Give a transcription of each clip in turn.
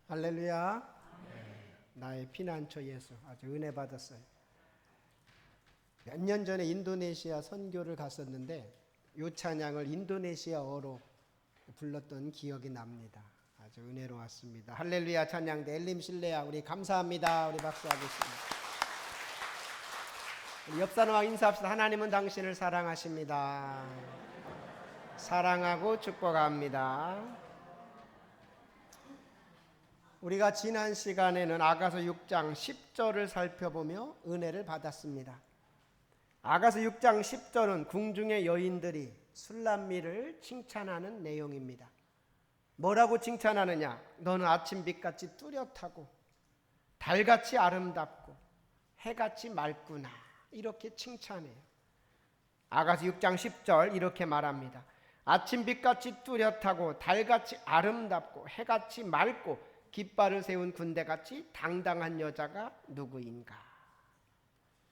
할렐루야. 나의 피난처 예수. 아주 은혜 받았어요. 몇 년 전에 인도네시아 선교를 갔었는데 이 찬양을 인도네시아어로 불렀던 기억이 납니다. 아주 은혜로웠습니다. 할렐루야 찬양대 엘림 실레야 우리 감사합니다. 우리 박수하겠습니다. 우리 옆 사람과 인사합시다. 하나님은 당신을 사랑하십니다. 사랑하고 축복합니다. 우리가 지난 시간에는 아가서 6장 10절을 살펴보며 은혜를 받았습니다. 아가서 6장 10절은 궁중의 여인들이 술람미를 칭찬하는 내용입니다. 뭐라고 칭찬하느냐? 너는 아침빛같이 뚜렷하고 달같이 아름답고 해같이 맑구나. 이렇게 칭찬해요. 아가서 6장 10절 이렇게 말합니다. 아침빛같이 뚜렷하고 달같이 아름답고 해같이 맑고 깃발을 세운 군대같이 당당한 여자가 누구인가?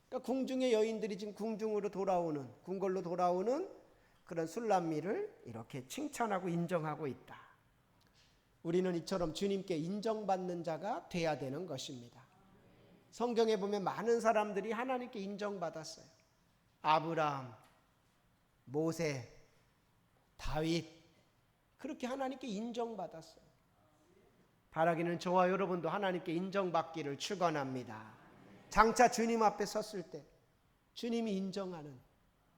그러니까 궁중의 여인들이 지금 궁중으로 돌아오는, 궁궐로 돌아오는 그런 술람미를 이렇게 칭찬하고 인정하고 있다. 우리는 이처럼 주님께 인정받는 자가 돼야 되는 것입니다. 성경에 보면 많은 사람들이 하나님께 인정받았어요. 아브라함, 모세, 다윗 그렇게 하나님께 인정받았어요. 바라기는 저와 여러분도 하나님께 인정받기를 축원합니다. 장차 주님 앞에 섰을 때 주님이 인정하는,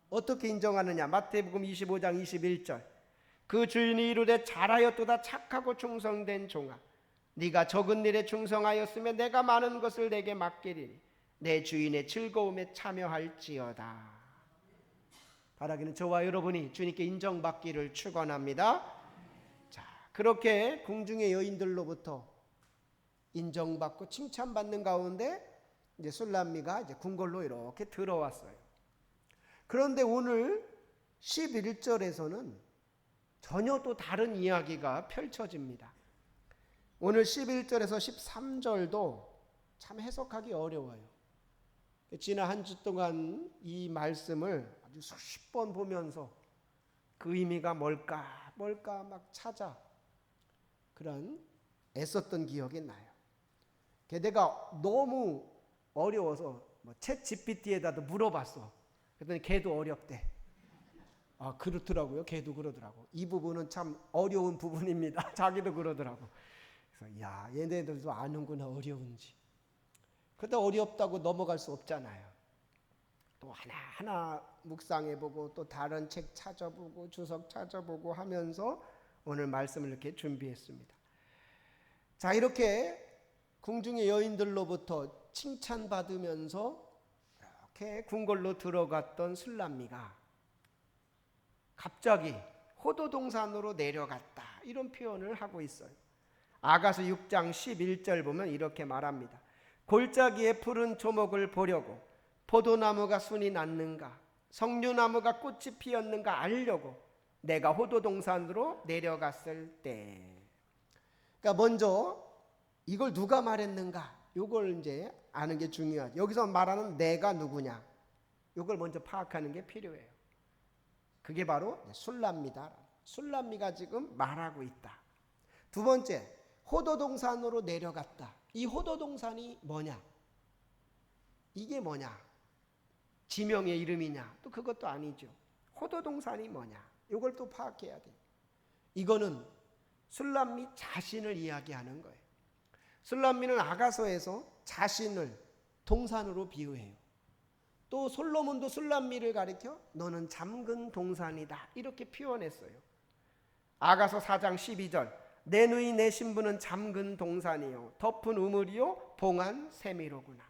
어떻게 인정하느냐? 마태복음 25장 21절 그 주인이 이르되 잘하였도다 착하고 충성된 종아 네가 적은 일에 충성하였으면 내가 많은 것을 내게 맡기리니 내 주인의 즐거움에 참여할지어다. 바라기는 저와 여러분이 주님께 인정받기를 축원합니다. 그렇게 궁중의 여인들로부터 인정받고 칭찬받는 가운데 이제 술람미가 이제 궁궐로 이렇게 들어왔어요. 그런데 오늘 11절에서는 전혀 또 다른 이야기가 펼쳐집니다. 오늘 11절에서 13절도 참 해석하기 어려워요. 지난 한 주 동안 이 말씀을 아주 수십 번 보면서 그 의미가 뭘까 막 찾아 그런 애썼던 기억이 나요. 내가 너무 어려워서 챗 GPT에다도 물어봤어. 그랬더니 걔도 어렵대. 아 그렇더라고요. 걔도 그러더라고. 이 부분은 참 어려운 부분입니다. 자기도 그러더라고. 그래서 야 얘네들도 아는구나 어려운지. 그런데 어렵다고 넘어갈 수 없잖아요. 또 하나하나 묵상해보고 또 다른 책 찾아보고 주석 찾아보고 하면서 오늘 말씀을 이렇게 준비했습니다. 자, 이렇게 궁중의 여인들로부터 칭찬받으면서 이렇게 궁궐로 들어갔던 술람미가 갑자기 호도동산으로 내려갔다. 이런 표현을 하고 있어요. 아가서 6장 11절 보면 이렇게 말합니다. 골짜기에 푸른 초목을 보려고 포도나무가 순이 났는가 석류나무가 꽃이 피었는가 알려고 내가 호도동산으로 내려갔을 때. 그러니까 먼저 이걸 누가 말했는가? 이걸 이제 아는 게 중요하죠. 여기서 말하는 내가 누구냐? 이걸 먼저 파악하는 게 필요해요. 그게 바로 술람미다. 술람미가 지금 말하고 있다. 두 번째, 호도동산으로 내려갔다. 이 호도동산이 뭐냐? 이게 뭐냐? 지명의 이름이냐? 또 그것도 아니죠. 호도동산이 뭐냐? 이걸 또 파악해야 돼요. 이거는 술람미 자신을 이야기하는 거예요. 술람미는 아가서에서 자신을 동산으로 비유해요. 또 솔로몬도 술람미를 가리켜 너는 잠근 동산이다 이렇게 표현했어요. 아가서 4장 12절 내 누이 내 신부는 잠근 동산이요 덮은 우물이요 봉한 세미로구나.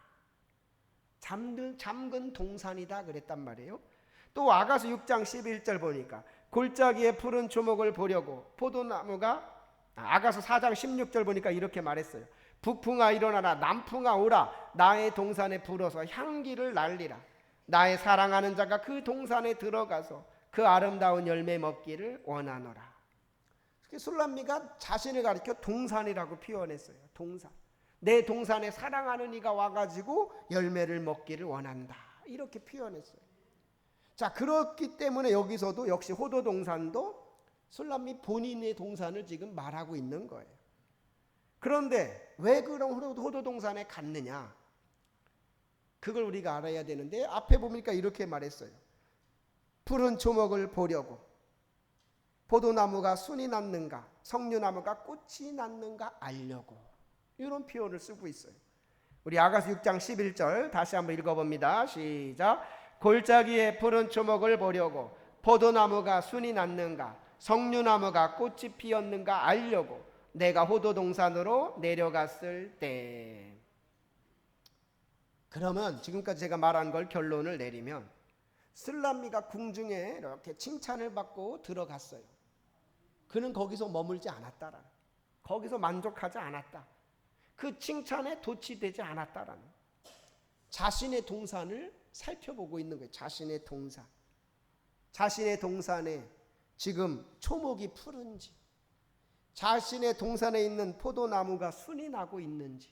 잠근 동산이다 그랬단 말이에요. 또 아가서 6장 11절 보니까 골짜기에 푸른 초목을 보려고 포도나무가 아가서 4장 16절 보니까 이렇게 말했어요. 북풍아 일어나라 남풍아 오라 나의 동산에 불어서 향기를 날리라. 나의 사랑하는 자가 그 동산에 들어가서 그 아름다운 열매 먹기를 원하노라. 술람미가 자신을 가리켜 동산이라고 표현했어요. 동산. 내 동산에 사랑하는 이가 와가지고 열매를 먹기를 원한다. 이렇게 표현했어요. 자, 그렇기 때문에 여기서도 역시 호도동산도 술람미 본인의 동산을 지금 말하고 있는 거예요. 그런데 왜 그런 호도동산에 갔느냐? 그걸 우리가 알아야 되는데 앞에 보니까 이렇게 말했어요. 푸른 초목을 보려고, 포도나무가 순이 났는가, 석류나무가 꽃이 났는가 알려고, 이런 표현을 쓰고 있어요. 우리 아가서 6장 11절 다시 한번 읽어봅니다. 시작. 골짜기에 푸른 초목을 보려고, 포도나무가 순이 났는가, 석류나무가 꽃이 피었는가 알려고 내가 호도동산으로 내려갔을 때. 그러면 지금까지 제가 말한 걸 결론을 내리면, 슬람미가 궁중에 이렇게 칭찬을 받고 들어갔어요. 그는 거기서 머물지 않았다라는, 거기서 만족하지 않았다, 그 칭찬에 도취되지 않았다라는, 자신의 동산을 살펴보고 있는 거예요. 자신의 동산, 자신의 동산에 지금 초목이 푸른지, 자신의 동산에 있는 포도나무가 순이 나고 있는지,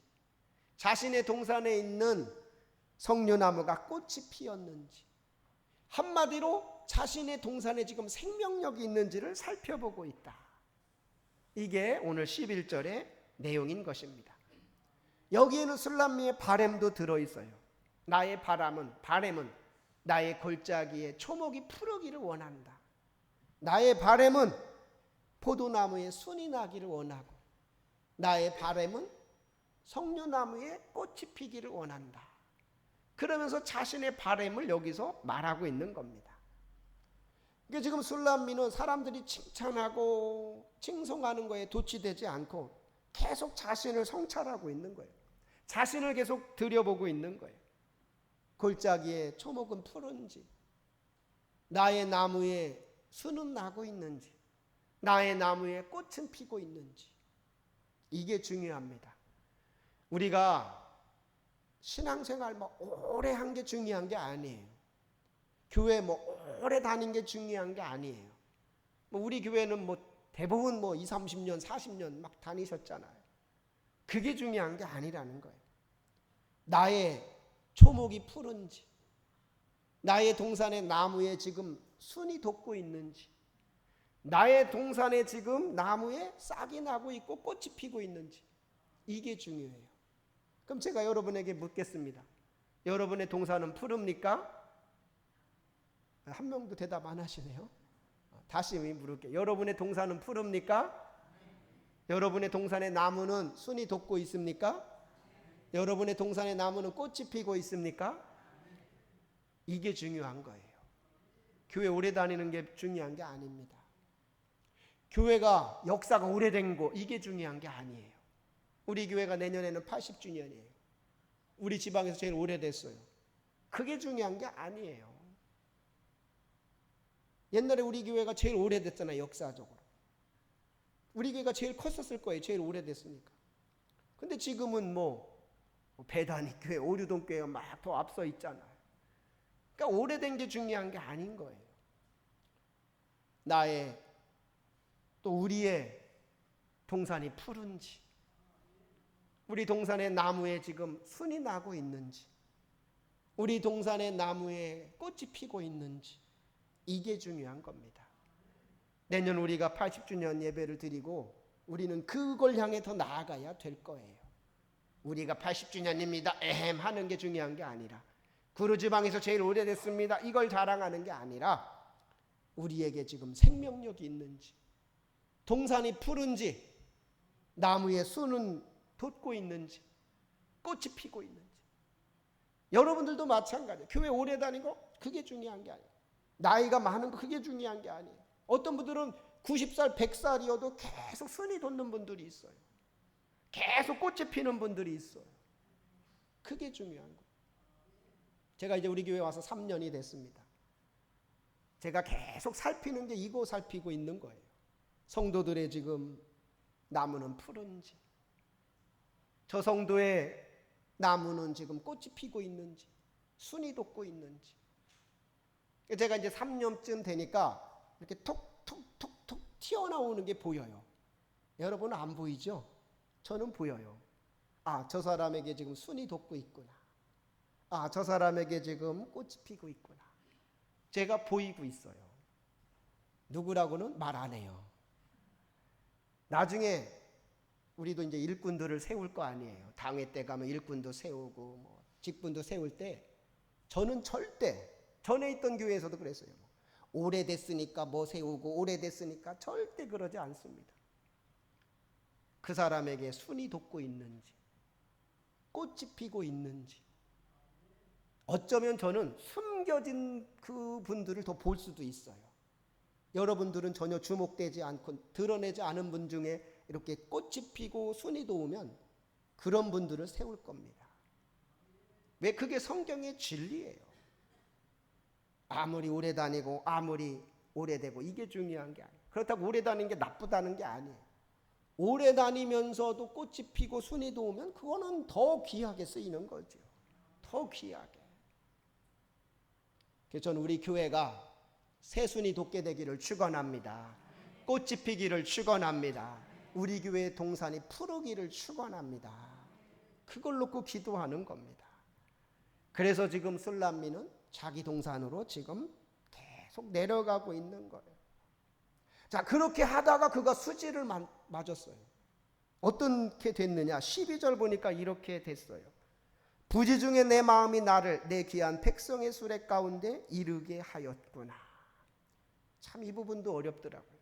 자신의 동산에 있는 석류나무가 꽃이 피었는지, 한마디로 자신의 동산에 지금 생명력이 있는지를 살펴보고 있다. 이게 오늘 11절의 내용인 것입니다. 여기에는 슬람미의 바램도 들어있어요. 나의 바램은 나의 골짜기에 초목이 푸르기를 원한다. 나의 바램은 포도나무에 순이 나기를 원하고, 나의 바램은 석류나무에 꽃이 피기를 원한다. 그러면서 자신의 바램을 여기서 말하고 있는 겁니다. 그러니까 지금 술람미는 사람들이 칭찬하고 칭송하는 거에 도취되지 않고 계속 자신을 성찰하고 있는 거예요. 자신을 계속 들여보고 있는 거예요. 골짜기에 초목은 푸른지, 나의 나무에 순은 나고 있는지, 나의 나무에 꽃은 피고 있는지, 이게 중요합니다. 우리가 신앙생활 오래 한 게 중요한 게 아니에요. 교회 오래 다닌 게 중요한 게 아니에요. 우리 교회는 대부분 20, 30년, 40년 막 다니셨잖아요. 그게 중요한 게 아니라는 거예요. 나의 초목이 푸른지, 나의 동산의 나무에 지금 순이 돋고 있는지, 나의 동산에 지금 나무에 싹이 나고 있고 꽃이 피고 있는지, 이게 중요해요. 그럼 제가 여러분에게 묻겠습니다. 여러분의 동산은 푸릅니까? 한 명도 대답 안 하시네요. 다시 물을게요. 여러분의 동산은 푸릅니까? 여러분의 동산의 나무는 순이 돋고 있습니까? 여러분의 동산의 나무는 꽃이 피고 있습니까? 이게 중요한 거예요. 교회 오래 다니는 게 중요한 게 아닙니다. 교회가 역사가 오래된 거, 이게 중요한 게 아니에요. 우리 교회가 내년에는 80주년이에요. 우리 지방에서 제일 오래됐어요. 그게 중요한 게 아니에요. 옛날에 우리 교회가 제일 오래됐잖아요. 역사적으로. 우리 교회가 제일 컸었을 거예요. 제일 오래됐으니까. 근데 지금은 배단위 교회, 오류동 교회가 막 더 앞서 있잖아요. 그러니까 오래된 게 중요한 게 아닌 거예요. 나의 또 우리의 동산이 푸른지, 우리 동산의 나무에 지금 순이 나고 있는지, 우리 동산의 나무에 꽃이 피고 있는지, 이게 중요한 겁니다. 내년 우리가 80주년 예배를 드리고 우리는 그걸 향해 더 나아가야 될 거예요. 우리가 80주년입니다 에헴 하는 게 중요한 게 아니라, 구르지방에서 제일 오래됐습니다 이걸 자랑하는 게 아니라, 우리에게 지금 생명력이 있는지, 동산이 푸른지, 나무에 순은 돋고 있는지, 꽃이 피고 있는지. 여러분들도 마찬가지예요. 교회 오래 다니고 그게 중요한 게 아니에요. 나이가 많은 거 그게 중요한 게 아니에요. 어떤 분들은 90살, 100살이어도 계속 순이 돋는 분들이 있어요. 계속 꽃이 피는 분들이 있어요. 그게 중요한 거예요. 제가 이제 우리 교회 와서 3년이 됐습니다. 제가 계속 살피는 게 이거 살피고 있는 거예요. 성도들의 지금 나무는 푸른지, 저 성도의 나무는 지금 꽃이 피고 있는지, 순이 돋고 있는지. 제가 이제 3년쯤 되니까 이렇게 톡톡톡톡 튀어나오는 게 보여요. 여러분은 안 보이죠? 저는 보여요. 아, 저 사람에게 지금 순이 돋고 있구나. 아, 저 사람에게 지금 꽃이 피고 있구나. 제가 보이고 있어요. 누구라고는 말 안 해요. 나중에 우리도 이제 일꾼들을 세울 거 아니에요. 당회 때 가면 일꾼도 세우고 뭐 직분도 세울 때 저는 절대 전에 있던 교회에서도 그랬어요. 오래됐으니까 뭐 세우고 오래됐으니까 절대 그러지 않습니다. 그 사람에게 순이 돋고 있는지 꽃이 피고 있는지 어쩌면 저는 숨겨진 그 분들을 더 볼 수도 있어요. 여러분들은 전혀 주목되지 않고 드러내지 않은 분 중에 이렇게 꽃이 피고 순이 돋으면 그런 분들을 세울 겁니다. 왜? 그게 성경의 진리예요. 아무리 오래 다니고 아무리 오래되고 이게 중요한 게 아니에요. 그렇다고 오래 다니는 게 나쁘다는 게 아니에요. 오래 다니면서도 꽃이 피고 순이 돋으면 그거는 더 귀하게 쓰이는 거죠. 더 귀하게. 그래서 저는 우리 교회가 새순이 돋게 되기를 축원합니다. 꽃이 피기를 축원합니다. 우리 교회의 동산이 푸르기를 축원합니다. 그걸 놓고 기도하는 겁니다. 그래서 지금 술람미는 자기 동산으로 지금 계속 내려가고 있는 거예요. 자, 그렇게 하다가 그가 수지를 맞았어요. 어떻게 됐느냐? 12절 보니까 이렇게 됐어요. 부지 중에 내 마음이 나를 내 귀한 백성의 수레 가운데 이르게 하였구나. 참 이 부분도 어렵더라고요.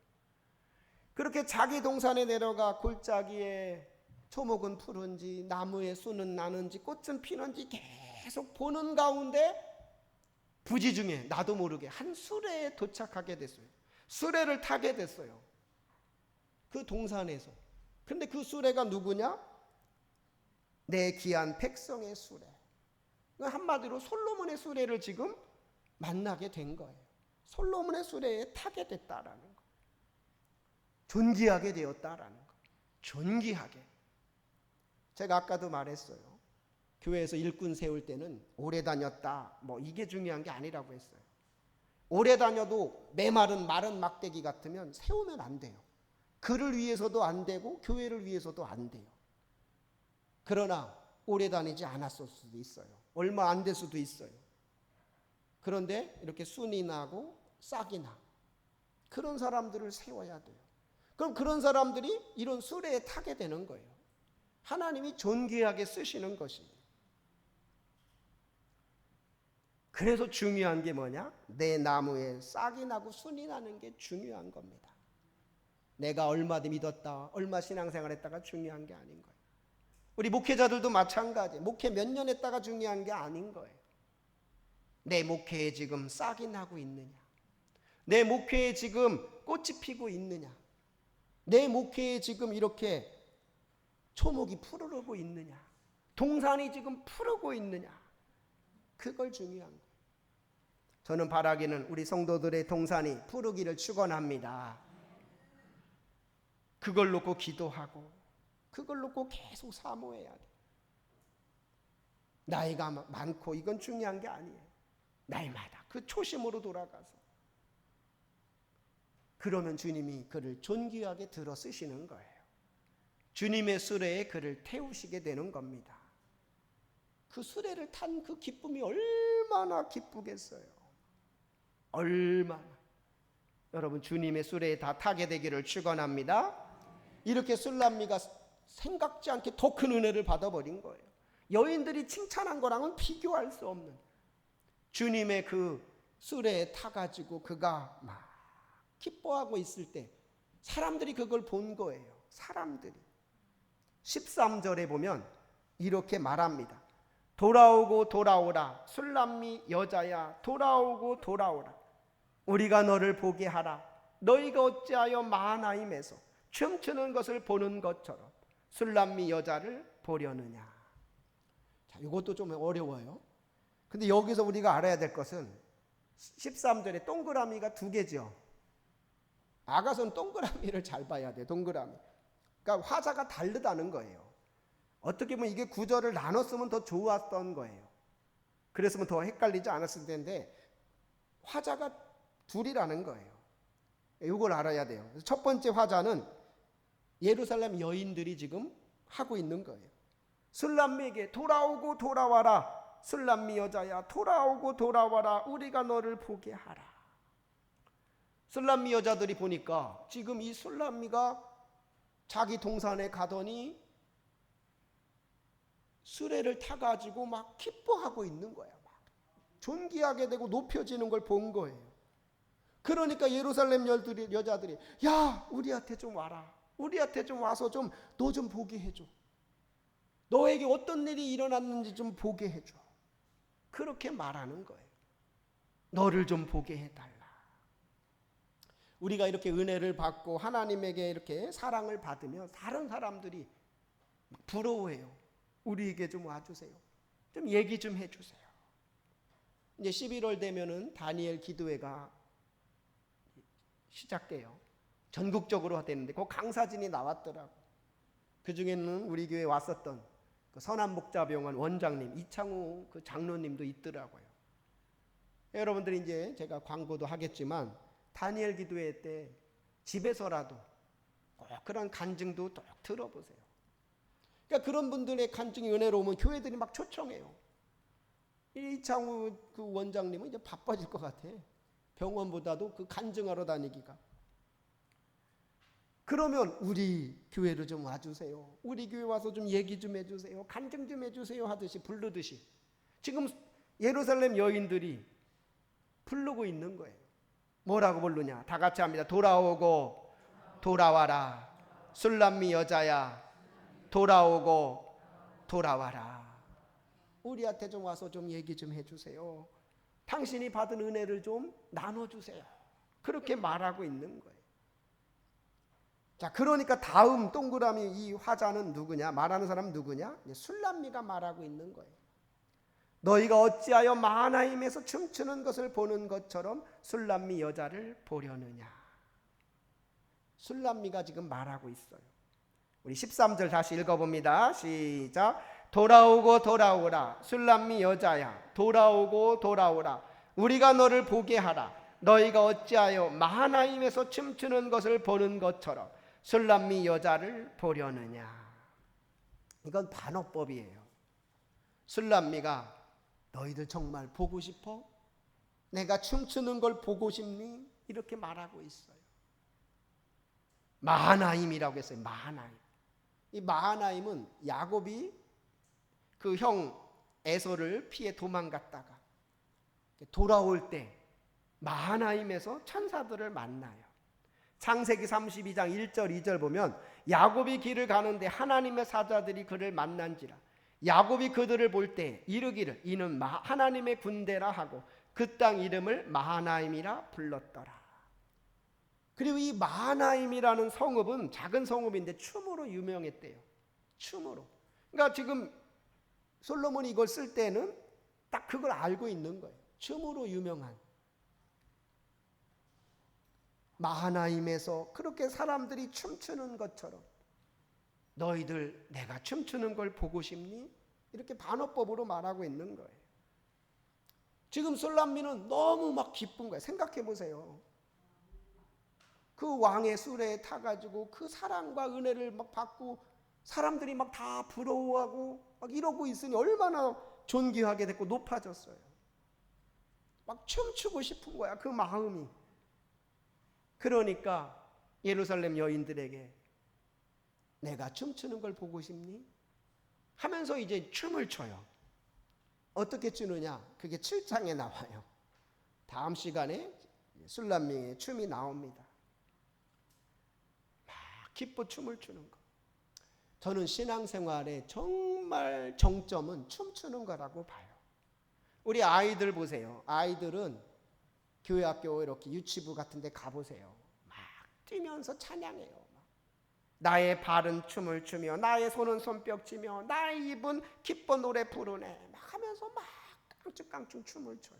그렇게 자기 동산에 내려가 골짜기에 초목은 푸른지 나무에 순은 나는지 꽃은 피는지 계속 보는 가운데 부지 중에 나도 모르게 한 수레에 도착하게 됐어요. 수레를 타게 됐어요. 그 동산에서. 근데 그 수레가 누구냐? 내 귀한 백성의 수레. 한마디로 솔로몬의 수레를 지금 만나게 된 거예요. 솔로몬의 수레에 타게 됐다라는 거. 존귀하게 되었다라는 거. 존귀하게. 제가 아까도 말했어요. 교회에서 일꾼 세울 때는 오래 다녔다 뭐 이게 중요한 게 아니라고 했어요. 오래 다녀도 메마른 마른 막대기 같으면 세우면 안 돼요. 그를 위해서도 안 되고 교회를 위해서도 안 돼요. 그러나 오래 다니지 않았을 수도 있어요. 얼마 안 될 수도 있어요. 그런데 이렇게 순이 나고 싹이 나. 그런 사람들을 세워야 돼요. 그럼 그런 사람들이 이런 수레에 타게 되는 거예요. 하나님이 존귀하게 쓰시는 것입니다. 그래서 중요한 게 뭐냐? 내 나무에 싹이 나고 순이 나는 게 중요한 겁니다. 내가 얼마 믿었다, 얼마 신앙생활 했다가 중요한 게 아닌 거예요. 우리 목회자들도 마찬가지. 목회 몇 년 했다가 중요한 게 아닌 거예요. 내 목회에 지금 싹이 나고 있느냐? 내 목회에 지금 꽃이 피고 있느냐? 내 목회에 지금 이렇게 초목이 푸르르고 있느냐? 동산이 지금 푸르고 있느냐? 그걸 중요한 거예요. 저는 바라기는 우리 성도들의 동산이 푸르기를 축원합니다. 그걸 놓고 기도하고 그걸 놓고 계속 사모해야 돼. 나이가 많고 이건 중요한 게 아니에요. 날마다 그 초심으로 돌아가서 그러면 주님이 그를 존귀하게 들어 쓰시는 거예요. 주님의 수레에 그를 태우시게 되는 겁니다. 그 수레를 탄 그 기쁨이 얼마나 기쁘겠어요. 얼마나. 여러분 주님의 수레에 다 타게 되기를 축원합니다. 이렇게 술람미가 생각지 않게 더 큰 은혜를 받아버린 거예요. 여인들이 칭찬한 거랑은 비교할 수 없는 주님의 그 수레에 타가지고 그가 막 기뻐하고 있을 때 사람들이 그걸 본 거예요. 사람들이 13절에 보면 이렇게 말합니다. 돌아오고 돌아오라 술람미 여자야 돌아오고 돌아오라 우리가 너를 보게 하라 너희가 어찌하여 마하나임에서 춤추는 것을 보는 것처럼 술람미 여자를 보려느냐. 자, 이것도 좀 어려워요. 근데 여기서 우리가 알아야 될 것은 13절에 동그라미가 두 개죠. 아가서는 동그라미를 잘 봐야 돼요. 동그라미. 그러니까 화자가 다르다는 거예요. 어떻게 보면 이게 구절을 나눴으면 더 좋았던 거예요. 그랬으면 더 헷갈리지 않았을 텐데 화자가 둘이라는 거예요. 이걸 알아야 돼요. 첫 번째 화자는 예루살렘 여인들이 지금 하고 있는 거예요. 술람미에게 돌아오고 돌아와라. 술람미 여자야 돌아오고 돌아와라. 우리가 너를 보게 하라. 술람미 여자들이 보니까 지금 이 술람미가 자기 동산에 가더니 수레를 타가지고 막 기뻐하고 있는 거야. 막 존귀하게 되고 높여지는 걸 본 거예요. 그러니까 예루살렘 여자들이 야, 우리한테 좀 와라. 우리한테 좀 와서 좀 너 좀 보게 해줘. 너에게 어떤 일이 일어났는지 좀 보게 해줘. 그렇게 말하는 거예요. 너를 좀 보게 해달라. 우리가 이렇게 은혜를 받고 하나님에게 이렇게 사랑을 받으면 다른 사람들이 부러워해요. 우리에게 좀 와주세요. 좀 얘기 좀 해주세요. 이제 11월 되면은 다니엘 기도회가 시작돼요. 전국적으로 되는데 그 강사진이 나왔더라고. 그 중에는 우리 교회 왔었던 그 선한목자병원 원장님 이창우 그 장로님도 있더라고요. 여러분들이 이제 제가 광고도 하겠지만 다니엘 기도회 때 집에서라도 꼭 그런 간증도 꼭 들어보세요. 그러니까 그런 분들의 간증이 은혜로우면 교회들이 막 초청해요. 이창우 그 원장님은 이제 바빠질 것 같아. 병원보다도 그 간증하러 다니기가. 그러면 우리 교회로 좀 와주세요. 우리 교회 와서 좀 얘기 좀 해주세요. 간증 좀 해주세요 하듯이 부르듯이 지금 예루살렘 여인들이 부르고 있는 거예요. 뭐라고 부르냐? 다 같이 합니다. 돌아오고 돌아와라. 술람미 여자야 돌아오고 돌아와라. 우리한테 좀 와서 좀 얘기 좀 해주세요. 당신이 받은 은혜를 좀 나눠주세요. 그렇게 말하고 있는 거예요. 자, 그러니까 다음 동그라미 이 화자는 누구냐? 말하는 사람은 누구냐? 술람미가 말하고 있는 거예요. 너희가 어찌하여 마하나임에서 춤추는 것을 보는 것처럼 술람미 여자를 보려느냐? 술람미가 지금 말하고 있어요. 우리 13절 다시 읽어봅니다. 시작. 돌아오고 돌아오라. 술람미 여자야 돌아오고 돌아오라. 우리가 너를 보게 하라. 너희가 어찌하여 마하나임에서 춤추는 것을 보는 것처럼 술람미 여자를 보려느냐. 이건 반어법이에요. 술람미가 너희들 정말 보고 싶어? 내가 춤추는 걸 보고 싶니? 이렇게 말하고 있어요. 마하나임이라고 했어요. 마하나임. 이 마하나임은 야곱이 그 형 에서를 피해 도망갔다가 돌아올 때 마하나임에서 천사들을 만나요. 창세기 32장 1절 2절 보면 야곱이 길을 가는데 하나님의 사자들이 그를 만난지라. 야곱이 그들을 볼 때 이르기를 이는 하나님의 군대라 하고 그 땅 이름을 마하나임이라 불렀더라. 그리고 이 마하나임이라는 성읍은 작은 성읍인데 춤으로 유명했대요. 춤으로. 그러니까 지금 솔로몬이 이걸 쓸 때는 딱 그걸 알고 있는 거예요. 춤으로 유명한 마하나임에서 그렇게 사람들이 춤추는 것처럼 너희들 내가 춤추는 걸 보고 싶니? 이렇게 반어법으로 말하고 있는 거예요. 지금 술람미는 너무 막 기쁜 거예요. 생각해 보세요. 그 왕의 수레에 타가지고 그 사랑과 은혜를 막 받고 사람들이 막 다 부러워하고 막 이러고 있으니 얼마나 존귀하게 됐고 높아졌어요. 막 춤추고 싶은 거야, 그 마음이. 그러니까 예루살렘 여인들에게 내가 춤추는 걸 보고 싶니? 하면서 이제 춤을 춰요. 어떻게 추느냐? 그게 7장에 나와요. 다음 시간에 술람미의 춤이 나옵니다. 막 기뻐 춤을 추는 거. 저는 신앙생활의 정말 정점은 춤추는 거라고 봐요. 우리 아이들 보세요. 아이들은 교회 학교 이렇게 유치부 같은 데 가보세요. 막 뛰면서 찬양해요. 나의 발은 춤을 추며 나의 손은 손뼉치며 나의 입은 기뻐 노래 부르네 막 하면서 막 깡충깡충 춤을 춰요.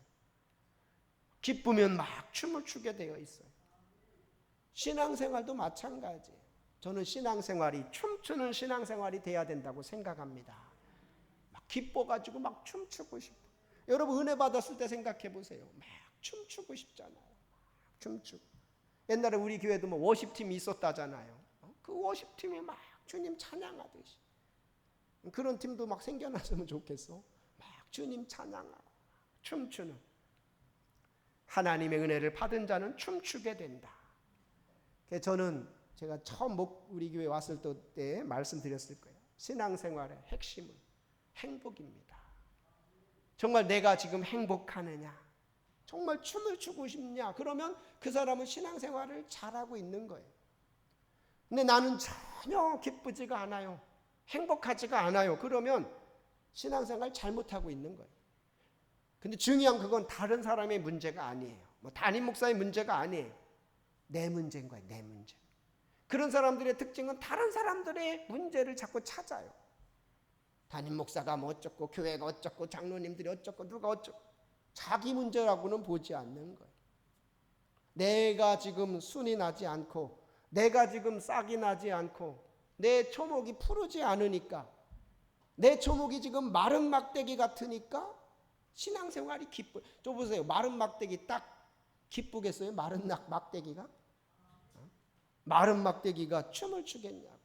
기쁘면 막 춤을 추게 되어 있어요. 신앙생활도 마찬가지예요. 저는 신앙생활이 춤추는 신앙생활이 돼야 된다고 생각합니다. 막 기뻐가지고 막 춤추고 싶어. 여러분 은혜 받았을 때 생각해 보세요. 막 춤추고 싶잖아요. 춤추고. 옛날에 우리 교회도 뭐 워십팀이 있었다잖아요. 그 워십팀이 막 주님 찬양하듯이. 그런 팀도 막 생겨났으면 좋겠어. 막 주님 찬양하고 춤추는. 하나님의 은혜를 받은 자는 춤추게 된다. 저는 제가 처음 우리 교회 왔을 때 말씀드렸을 거예요. 신앙생활의 핵심은 행복입니다. 정말 내가 지금 행복하느냐? 정말 춤을 추고 싶냐? 그러면 그 사람은 신앙생활을 잘하고 있는 거예요. 근데 나는 전혀 기쁘지가 않아요. 행복하지가 않아요. 그러면 신앙생활 잘못하고 있는 거예요. 근데 중요한 그건 다른 사람의 문제가 아니에요. 뭐 담임 목사의 문제가 아니에요. 내 문제인 거예요. 내 문제. 그런 사람들의 특징은 다른 사람들의 문제를 자꾸 찾아요. 담임 목사가 뭐 어쩌고, 교회가 어쩌고, 장로님들이 어쩌고, 누가 어쩌고. 자기 문제라고는 보지 않는 거예요. 내가 지금 순이 나지 않고, 내가 지금 싹이 나지 않고, 내 초목이 푸르지 않으니까, 내 초목이 지금 마른 막대기 같으니까 신앙생활이 기쁘. 저 보세요. 마른 막대기 딱 기쁘겠어요? 마른 막대기가? 마른 막대기가 춤을 추겠냐고.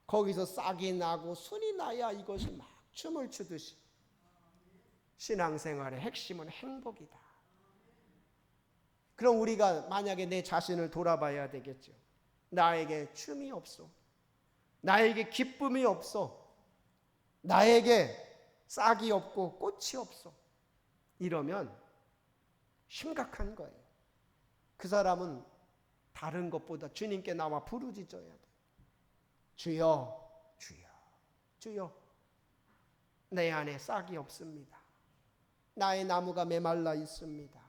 거기서 싹이 나고 순이 나야 이것이 막 춤을 추듯이. 신앙생활의 핵심은 행복이다. 그럼 우리가 만약에 내 자신을 돌아봐야 되겠죠. 나에게 춤이 없어. 나에게 기쁨이 없어. 나에게 싹이 없고 꽃이 없어. 이러면 심각한 거예요. 그 사람은 다른 것보다 주님께 나와 부르짖어야 돼. 주여, 주여, 주여. 내 안에 싹이 없습니다. 나의 나무가 메말라 있습니다.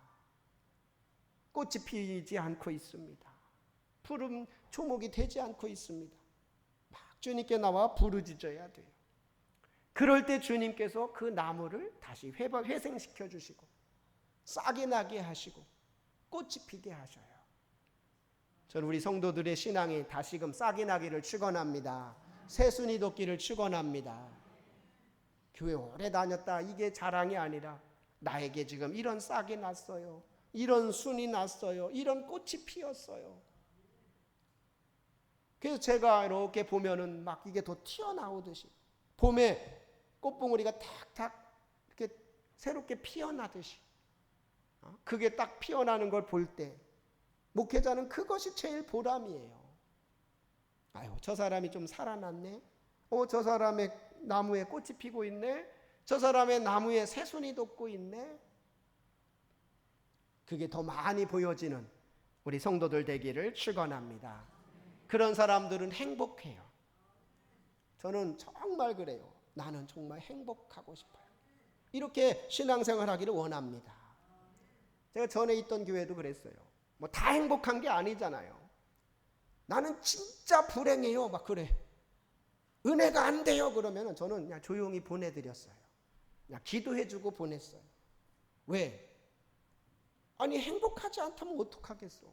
꽃이 피지 않고 있습니다. 푸른 초목이 되지 않고 있습니다. 막 주님께 나와 부르짖어야 돼요. 그럴 때 주님께서 그 나무를 다시 회생시켜 주시고 싹이 나게 하시고 꽃이 피게 하셔요. 저는 우리 성도들의 신앙이 다시금 싹이 나기를 축원합니다. 새순이 돋기를 축원합니다. 교회 오래 다녔다 이게 자랑이 아니라 나에게 지금 이런 싹이 났어요. 이런 순이 났어요. 이런 꽃이 피었어요. 그래서 제가 이렇게 보면은 막 이게 더 튀어나오듯이 봄에 꽃봉오리가 탁탁 이렇게 새롭게 피어나듯이 그게 딱 피어나는 걸 볼 때 목회자는 그것이 제일 보람이에요. 아유, 저 사람이 좀 살아났네. 저 사람의 나무에 꽃이 피고 있네. 저 사람의 나무에 새순이 돋고 있네. 그게 더 많이 보여지는 우리 성도들 되기를 축원합니다. 그런 사람들은 행복해요. 저는 정말 그래요. 나는 정말 행복하고 싶어요. 이렇게 신앙생활 하기를 원합니다. 제가 전에 있던 교회도 그랬어요. 뭐 다 행복한 게 아니잖아요. 나는 진짜 불행해요. 막 그래. 은혜가 안 돼요. 그러면 저는 그냥 조용히 보내드렸어요. 그냥 기도해주고 보냈어요. 왜? 아니 행복하지 않다면 어떡하겠어.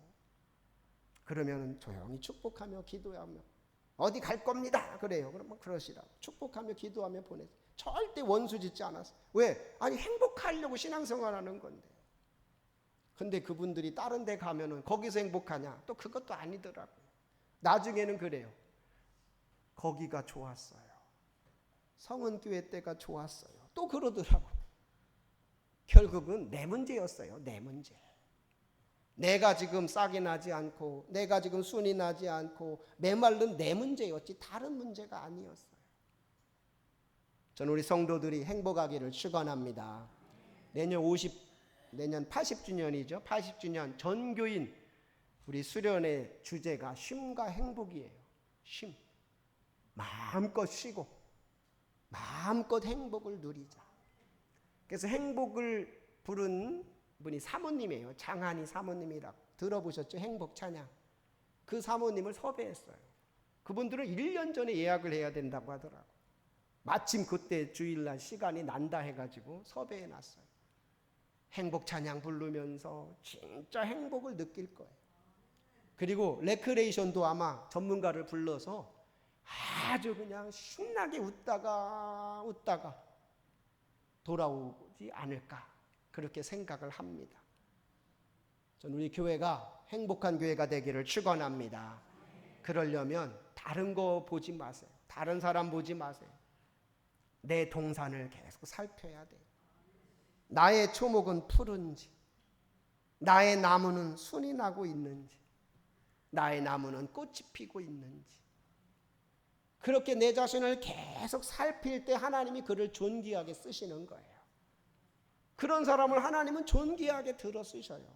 그러면 조용히 축복하며 기도하며 어디 갈 겁니다. 그래요. 그러면 그러시라고. 축복하며 기도하며 보냈어요. 절대 원수 짓지 않았어요. 왜? 아니 행복하려고 신앙생활하는 건데. 근데 그분들이 다른 데 가면은 거기서 행복하냐? 또 그것도 아니더라고요. 나중에는 그래요. 거기가 좋았어요. 성은교회 때가 좋았어요. 또 그러더라고요. 결국은 내 문제였어요. 내 문제. 내가 지금 싹이 나지 않고 내가 지금 순이 나지 않고 메말른 내 문제였지 다른 문제가 아니었어요. 저는 우리 성도들이 행복하기를 축원합니다. 내년 80주년이죠. 80주년 전교인 우리 수련의 주제가 쉼과 행복이에요. 쉼. 마음껏 쉬고 마음껏 행복을 누리자. 그래서 행복을 부른 분이 사모님이에요. 장한희 사모님이라고 들어보셨죠? 행복 찬양. 그 사모님을 섭외했어요. 그분들은 1년 전에 예약을 해야 된다고 하더라고요. 마침 그때 주일날 시간이 난다 해가지고 섭외해놨어요. 행복 찬양 부르면서 진짜 행복을 느낄 거예요. 그리고 레크레이션도 아마 전문가를 불러서 아주 그냥 신나게 웃다가 돌아오지 않을까 그렇게 생각을 합니다. 저는 우리 교회가 행복한 교회가 되기를 축원합니다. 그러려면 다른 거 보지 마세요. 다른 사람 보지 마세요. 내 동산을 계속 살펴야 돼요. 나의 초목은 푸른지 나의 나무는 순이 나고 있는지 나의 나무는 꽃이 피고 있는지. 그렇게 내 자신을 계속 살필 때 하나님이 그를 존귀하게 쓰시는 거예요. 그런 사람을 하나님은 존귀하게 들어 쓰셔요.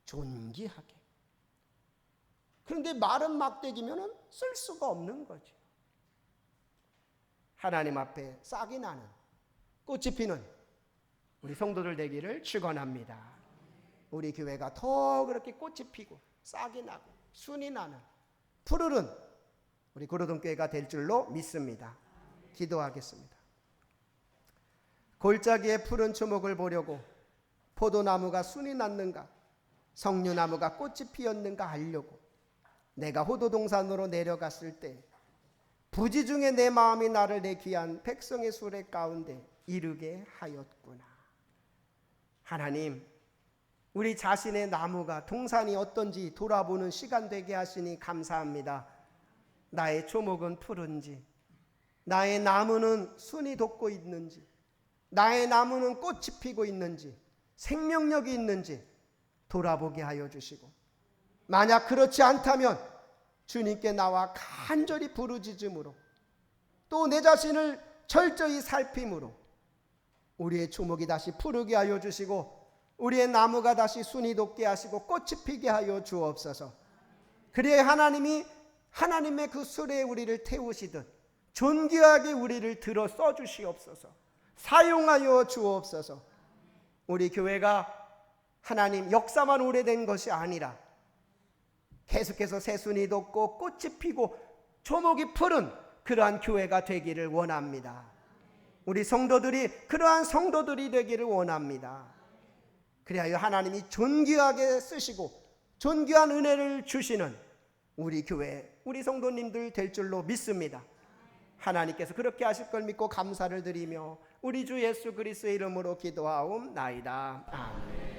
존귀하게. 그런데 마른 막대기면은 쓸 수가 없는 거죠. 하나님 앞에 싹이 나는, 꽃이 피는 우리 성도들 되기를 축원합니다. 우리 교회가 더 그렇게 꽃이 피고 싹이 나고 순이 나는 푸르른 우리 고려동교회가 될 줄로 믿습니다. 기도하겠습니다. 골짜기에 푸른 초목을 보려고 포도나무가 순이 났는가, 석류나무가 꽃이 피었는가 알려고 내가 호도동산으로 내려갔을 때 부지 중에 내 마음이 나를 내 귀한 백성의 수레 가운데 이르게 하였구나. 하나님, 우리 자신의 나무가 동산이 어떤지 돌아보는 시간 되게 하시니 감사합니다. 나의 초목은 푸른지, 나의 나무는 순이 돋고 있는지, 나의 나무는 꽃이 피고 있는지, 생명력이 있는지 돌아보게 하여 주시고, 만약 그렇지 않다면 주님께 나와 간절히 부르짖음으로 또 내 자신을 철저히 살핌으로 우리의 초목이 다시 푸르게 하여 주시고 우리의 나무가 다시 순이 돋게 하시고 꽃이 피게 하여 주옵소서. 그래야 하나님이 하나님의 그 수레에 우리를 태우시듯 존귀하게 우리를 들어 써주시옵소서. 사용하여 주옵소서. 우리 교회가 하나님 역사만 오래된 것이 아니라 계속해서 새순이 돋고 꽃이 피고 초목이 푸른 그러한 교회가 되기를 원합니다. 우리 성도들이 그러한 성도들이 되기를 원합니다. 그리하여 하나님이 존귀하게 쓰시고 존귀한 은혜를 주시는 우리 교회, 우리 성도님들 될 줄로 믿습니다. 하나님께서 그렇게 하실 걸 믿고 감사를 드리며 우리 주 예수 그리스도의 이름으로 기도하옵나이다. 아멘.